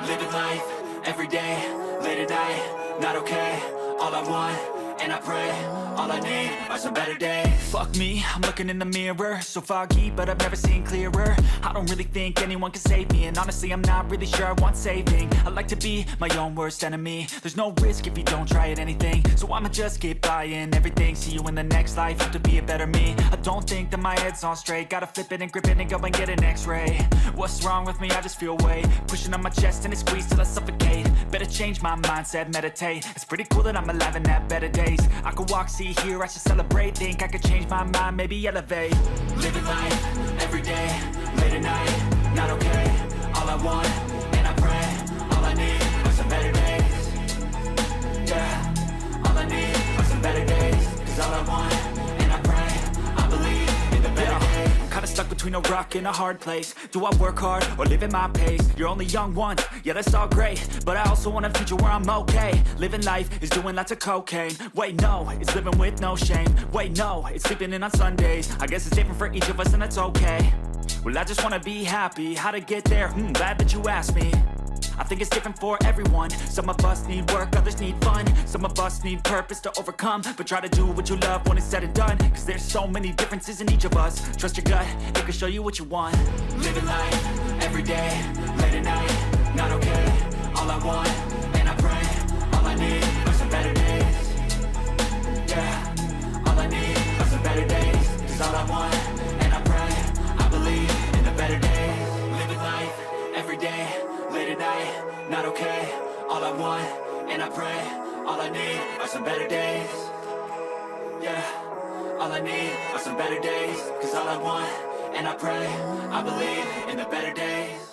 Living life, every day, late at night, not okay. All I want, and I pray, all I need are some better days. Fuck me, I'm looking in the mirror, so foggy, but I've never seen clearer. I don't really think anyone can save me, and honestly I'm not really sure I want saving. I like to be my own worst enemy. There's no risk if you don't try at anything, so I'ma just keep buying everything. See you in the next life, have to be a better me. I don't think that my head's on straight, gotta flip it and grip it and go and get an x-ray. What's wrong with me? I just feel weight pushing on my chest and it squeezes till I suffocate. Better change my mindset, meditate. It's pretty cool that I'm alive and have better days. I could walk, see, hear, I should celebrate. Think I could change my mind, maybe elevate. Living life, every day, late at night, not okay. All I want, and I pray, all I need are some better days. Yeah, all I need are some better days. Cause all I want, and I pray, I believe in the better days. I'm kinda stuck between a rock and a hard place. Do I work hard or live at my pace? You're only young once, yeah that's all great, but I also want a future where I'm okay. Living life is doing lots of cocaine. Wait no, it's living with no shame. Wait no, it's sleeping in on Sundays. I guess it's different for each of us and that's okay. Well I just wanna be happy, how to get there? Glad that you asked me. I think it's different for everyone. Some of us need work, others need fun. Some of us need purpose to overcome. But try to do what you love when it's said and done. Cause there's so many differences in each of us. Trust your gut, it can show you what you want. Living life, every day, late at night, not okay. All I want, and I pray, all I need are some better days. Yeah, all I need are some better days. Cause all I want, and I pray, I believe in the better days. Living life, every day, late at night, not okay. All I want, and I pray, all I need are some better days. Yeah, all I need are some better days. Cause all I want, and I pray, I believe in the better days.